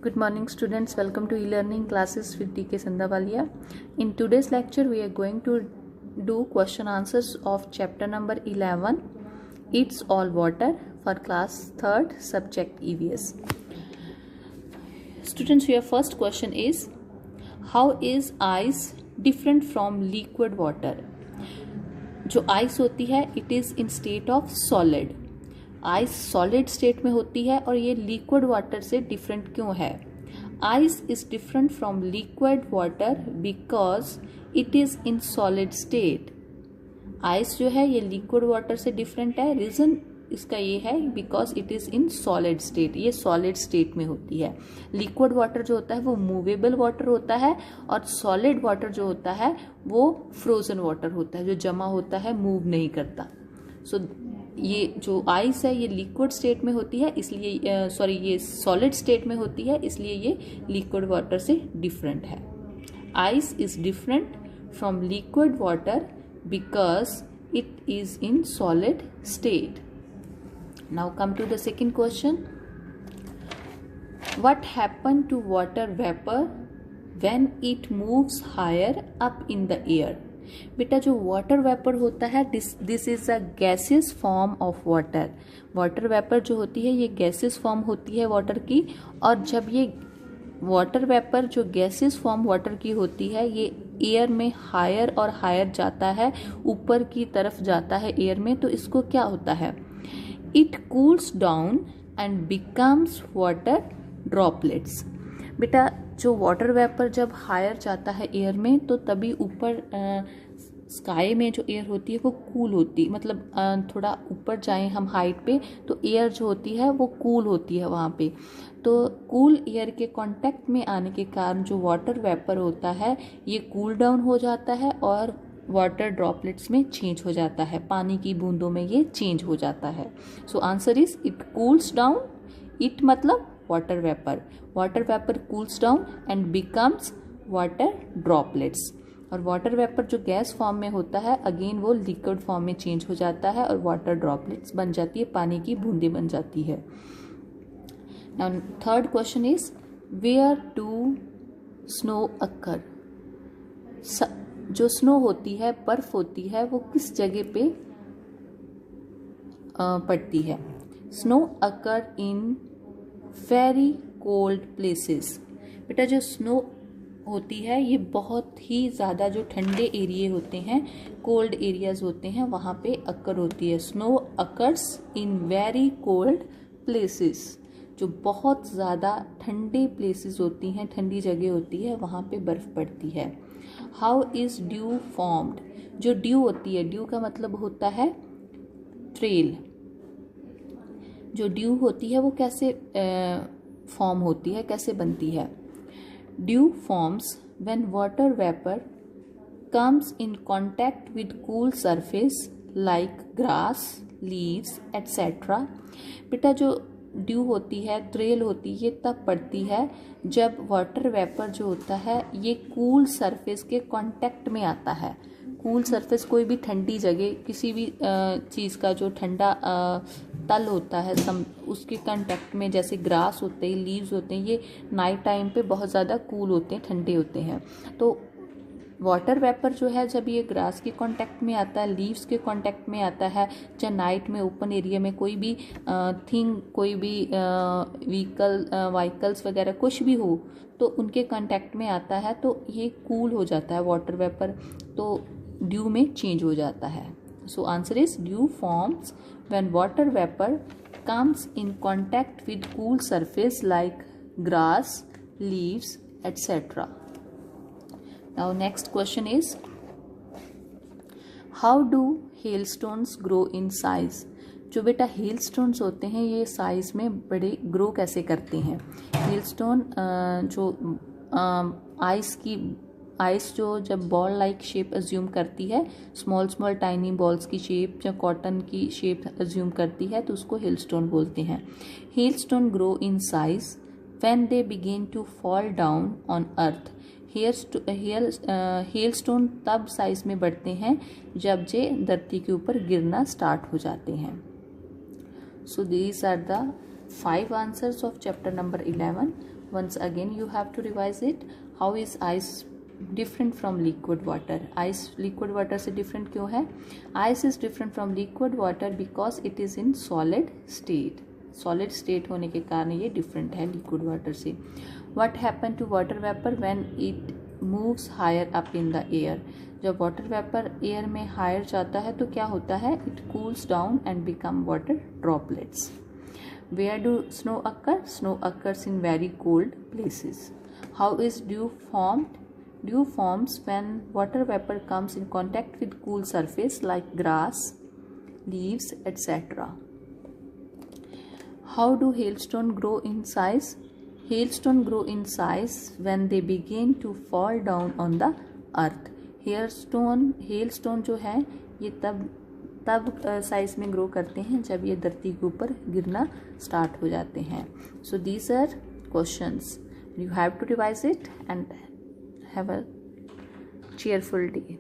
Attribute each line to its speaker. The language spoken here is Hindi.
Speaker 1: Good morning students, welcome to e-learning classes with DK Sandavalia. In today's lecture we are going to do question answers of chapter number 11, It's All Water, for class 3rd subject EVS. Students, your first question is, how is ice different from liquid water? जो ice होती है it is in state of solid. Ice solid state में होती है और ये लिक्विड वाटर से डिफरेंट क्यों है? Ice is different from liquid water because it is in solid state. Ice जो है ये लिक्विड वाटर से डिफरेंट है. रीजन इसका ये है because it is in solid state. ये सॉलिड स्टेट में होती है. लिक्विड वाटर जो होता है वो मूवेबल वाटर होता है और सॉलिड वाटर जो होता है वो फ्रोजन वाटर होता है, जो जमा होता है, मूव नहीं करता. सो ये जो आइस है ये लिक्विड स्टेट में होती है, इसलिए ये सॉलिड स्टेट में होती है, इसलिए ये लिक्विड वाटर से डिफरेंट है. Ice is different from liquid water because it is in solid state. Now come to the second question. What happen to water vapour when it moves higher up in the air? बेटा जो वाटर वेपर होता है this is a gaseous form of water. Water vapour जो होती है ये गैसियस फॉर्म होती है वाटर की, और जब ये वाटर वेपर जो गैसियस फॉर्म वाटर की होती है ये एयर में हायर और हायर जाता है, ऊपर की तरफ जाता है एयर में, तो इसको क्या होता है? It cools down and becomes water droplets. बेटा जो वाटर वेपर जब हायर जाता है एयर में तो तभी ऊपर स्काई में जो एयर होती है वो कूल होती, मतलब थोड़ा ऊपर जाएं हम हाइट पे तो एयर जो होती है वो कूल होती है वहाँ पे. तो कूल एयर के कांटेक्ट में आने के कारण जो वाटर वेपर होता है ये कूल डाउन हो जाता है और वाटर ड्रॉपलेट्स में चेंज हो जाता है, पानी की बूंदों में ये चेंज हो जाता है. So answer is it cools down. It मतलब water vapour. Water vapour cools down and becomes water droplets. और वाटर वेपर जो गैस फॉर्म में होता है अगेन वो लिक्विड फॉर्म में चेंज हो जाता है और वाटर ड्रॉपलेट्स बन जाती है, पानी की बूंदें बन जाती है. Now third question is where do snow occur? जो स्नो होती है, बर्फ होती है, वो किस जगह पे पड़ती है? Snow occur in very cold places. बेटा जो स्नो होती है ये बहुत ही ज़्यादा जो ठंडे एरिया होते हैं, कोल्ड एरियाज होते हैं, वहाँ पे अकर होती है. Snow occurs in very cold places. जो बहुत ज़्यादा ठंडे प्लेसेस होती हैं, ठंडी जगह होती है, वहाँ पे बर्फ़ पड़ती है. How is due formed? जो ड्यू होती है, ड्यू का मतलब होता है ट्रेल. जो ड्यू होती है वो कैसे फॉर्म होती है, कैसे बनती है? Due forms when water vapour comes in contact with cool surface like grass, leaves etcetera. बेटा जो ड्यू होती है, ट्रेल होती है, ये तब पड़ती है जब वाटर वेपर जो होता है ये कूल सरफेस के कांटेक्ट में आता है. कूल सरफेस कोई भी ठंडी जगह, किसी भी चीज़ का जो ठंडा तल होता है उसके कांटेक्ट में, जैसे ग्रास होते हैं, लीव्स होते हैं, ये नाइट टाइम पे बहुत ज़्यादा कूल होते हैं, ठंडे होते हैं. तो वाटर वेपर जो है जब ये ग्रास के कांटेक्ट में आता है, लीव्स के कांटेक्ट में आता है, चाहे नाइट में ओपन एरिया में कोई भी थिंग, कोई भी व्हीकल्स वगैरह कुछ भी हो तो उनके कांटेक्ट में आता है तो ये कूल हो जाता है वाटर वेपर, तो ड्यू में चेंज हो जाता है. So answer is due forms when water vapour comes in contact with cool surface like grass, leaves etcetera. Now next question is, how do hailstones grow in size? जो बेटा हेलस्टोन्स होते हैं ये साइज में बड़े ग्रो कैसे करते हैं? हेलस्टोन जो आइस जो जब बॉल लाइक शेप अज्यूम करती है, स्मॉल टाइनी बॉल्स की शेप या कॉटन की शेप अज्यूम करती है तो उसको हेलस्टोन बोलते हैं. Hailstone grow in size when they begin to fall down on earth. Hailstone तब साइज में बढ़ते हैं जब जे धरती के ऊपर गिरना स्टार्ट हो जाते हैं. So these are the 5 answers of chapter number 11. once again you have to revise it. How is ice different from liquid water? Ice liquid water से different क्यों है? Ice is different from liquid water because it is in solid state. Solid state होने के कारण ये different है liquid water से. What happened to water vapor when it moves higher up in the air? जब water vapor air में higher जाता है तो क्या होता है? It cools down and become water droplets. Where do snow occur? Snow occurs in very cold places. How is dew formed? Dew forms when water vapor comes in contact with cool surface like grass, leaves, etc. How do hailstone grow in size? Hailstone grow in size when they begin to fall down on the earth. hailstone जो है ये तब साइज में ग्रो करते हैं जब ये धरती के ऊपर गिरना स्टार्ट हो जाते हैं. So these are questions. You have to revise it and have a cheerful day.